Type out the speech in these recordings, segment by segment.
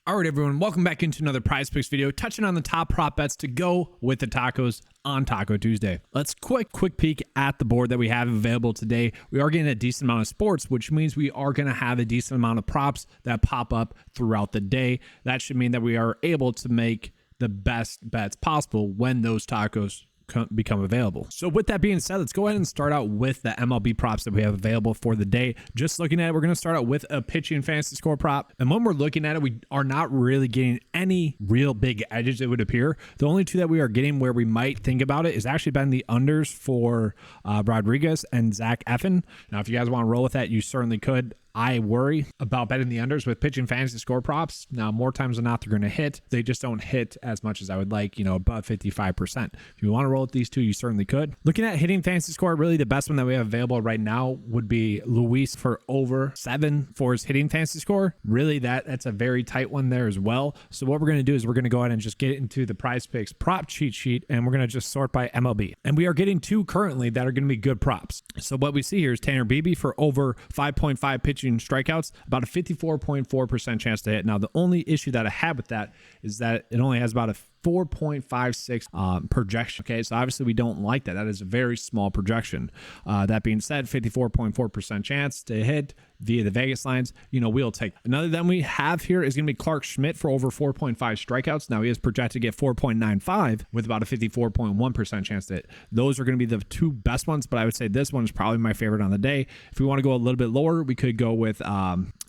All right, everyone, welcome back into another PrizePicks video, touching on the top prop bets to go with the tacos on Taco Tuesday. Let's quick peek at the board that we have available today. We are getting a decent amount of sports, which means we are going to have a decent amount of props that pop up throughout the day. That should mean that we are able to make the best bets possible when those tacos become available. So with that being said, let's go ahead and start out with the MLB props that we have available for the day. Just looking at it, we're going to start out with a pitching fantasy score prop. And when we're looking at it, we are not really getting any real big edges, it would appear. The only two that we are getting where we might think about it is actually been the unders for Rodriguez and Zach Eflin. Now, if you guys want to roll with that, you certainly could. I worry about betting the unders with pitching fantasy score props. Now, more times than not, they're going to hit. They just don't hit as much as I would like, above 55%. If you want to roll with these two, you certainly could. Looking at hitting fantasy score, really the best one that we have available right now would be Luis for over 7 for his hitting fantasy score. Really, that's a very tight one there as well. So what we're going to do is we're going to go ahead and just get into the PrizePicks prop cheat sheet, and we're going to just sort by MLB. And we are getting two currently that are going to be good props. So what we see here is Tanner Beebe for over 5.5 pitching strikeouts, about a 54.4% chance to hit. Now, the only issue that I have with that is that it only has about a 4.56 projection. Okay, so obviously we don't like that. That is a very small projection. That being said, 54.4% chance to hit via the Vegas lines, we'll take. Another that we have here is going to be Clark Schmidt for over 4.5 strikeouts. Now he is projected to get 4.95 with about a 54.1% chance to hit. Those are going to be the two best ones, but I would say this one is probably my favorite on the day. If we want to go a little bit lower, we could go with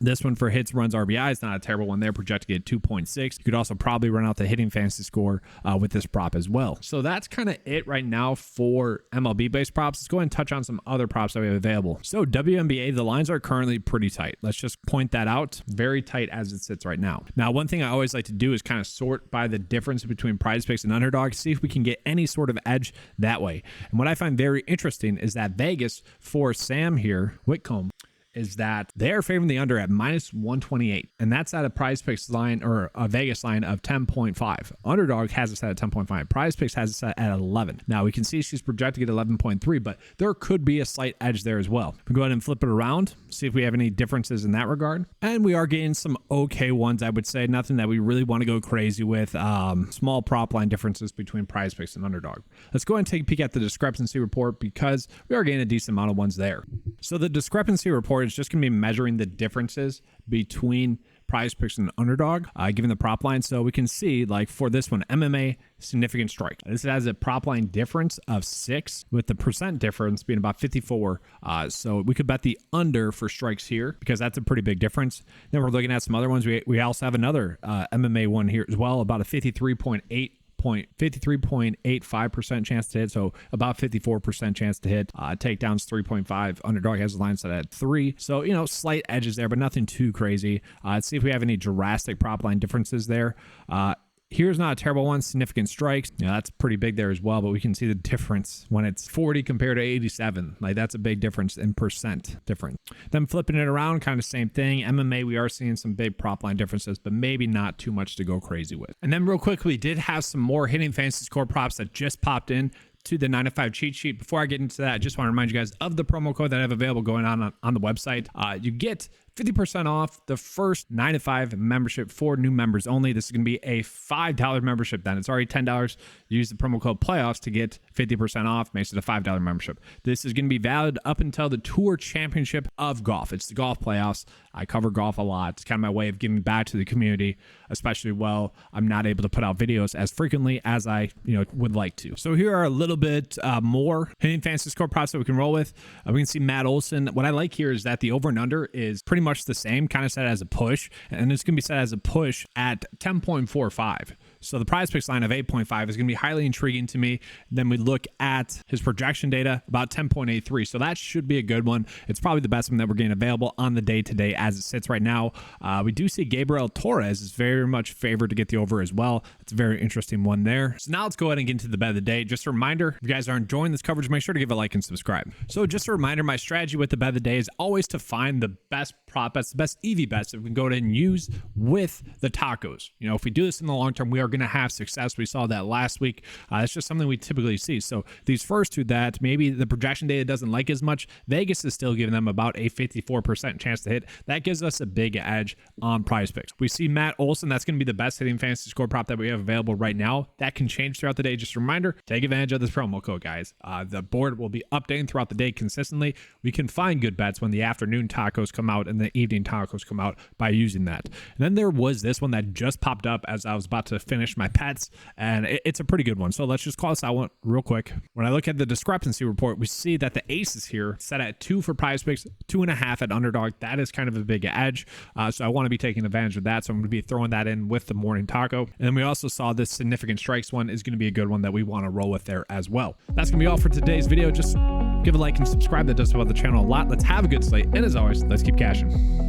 this one for hits, runs, RBIs. Not a terrible one there, projected to get 2.6. You could also probably run out the hitting fantasy score with this prop as well. So that's kind of it right now for MLB based props. Let's go ahead and touch on some other props that we have available. So WNBA, the lines are currently pretty tight. Let's just point that out. Very tight as it sits right now. Now, one thing I always like to do is kind of sort by the difference between PrizePicks and Underdog, see if we can get any sort of edge that way. And what I find very interesting is that Vegas for Sam here, Whitcomb, is that they're favoring the under at -128, and that's at a PrizePicks line or a Vegas line of 10.5. Underdog has it set at 10.5. PrizePicks has it set at 11. Now we can see she's projected to get 11.3, but there could be a slight edge there as well. We go ahead and flip it around, see if we have any differences in that regard, and we are getting some okay ones. I would say nothing that we really want to go crazy with. Small prop line differences between PrizePicks and Underdog. Let's go ahead and take a peek at the discrepancy report because we are getting a decent amount of ones there. So the discrepancy report is just going to be measuring the differences between PrizePicks and Underdog, given the prop line. So we can see, like for this one, MMA significant strike. This has a prop line difference of 6, with the percent difference being about 54. So we could bet the under for strikes here because that's a pretty big difference. Then we're looking at some other ones. We also have another MMA one here as well, about a 53.85% chance to hit, so about 54% chance to hit. Takedowns 3.5. Underdog has a line set at 3, so slight edges there, but nothing too crazy. Let's see if we have any drastic prop line differences there. Here's not a terrible one. Significant strikes. That's pretty big there as well, but we can see the difference when it's 40 compared to 87. Like, that's a big difference in percent difference. Then flipping it around, kind of same thing. MMA, we are seeing some big prop line differences, but maybe not too much to go crazy with. And then real quick, we did have some more hitting fantasy score props that just popped in to the 9-to-5 cheat sheet. Before I get into that, I just want to remind you guys of the promo code that I have available going on the website. You get 50% off the first 9-to-5 membership for new members only. This is going to be a $5 membership then. It's already $10. Use the promo code playoffs to get 50% off. Makes it a $5 membership. This is going to be valid up until the Tour Championship of Golf. It's the golf playoffs. I cover golf a lot. It's kind of my way of giving back to the community, especially while I'm not able to put out videos as frequently as I would like to. So here are a little bit more hitting fantasy score props that we can roll with. We can see Matt Olson. What I like here is that the over and under is pretty much the same, kind of set as a push, and it's going to be set as a push at 10.45. So the PrizePicks line of 8.5 is going to be highly intriguing to me. Then we look at his projection data, about 10.83. So that should be a good one. It's probably the best one that we're getting available on the day today as it sits right now. We do see Gabriel Torres is very much favored to get the over as well. It's a very interesting one there. So now let's go ahead and get into the bet of the day. Just a reminder, if you guys are enjoying this coverage, make sure to give a like and subscribe. So just a reminder, my strategy with the bet of the day is always to find the best prop bets, the best EV bets that we can go ahead and use with the tacos. If we do this in the long term, we are are going to have success. We saw that last week. It's just something we typically see. So these first two that maybe the projection data doesn't like as much, Vegas is still giving them about a 54% chance to hit. That gives us a big edge on PrizePicks. We see Matt Olson. That's going to be the best hitting fantasy score prop that we have available right now. That can change throughout the day. Just a reminder, take advantage of this promo code, guys. The board will be updating throughout the day consistently. We can find good bets when the afternoon tacos come out and the evening tacos come out by using that. And then there was this one that just popped up as I was about to finish my pets, and it's a pretty good one. So let's just call this out one real quick. When I look at the discrepancy report, we see that the aces here set at 2 for PrizePicks, 2.5 at Underdog. That is kind of a big edge. So I want to be taking advantage of that. So I'm going to be throwing that in with the morning taco. And then we also saw this significant strikes one is going to be a good one that we want to roll with there as well. That's going to be all for today's video. Just give a like and subscribe. That does help the channel a lot. Let's have a good slate. And as always, let's keep cashing.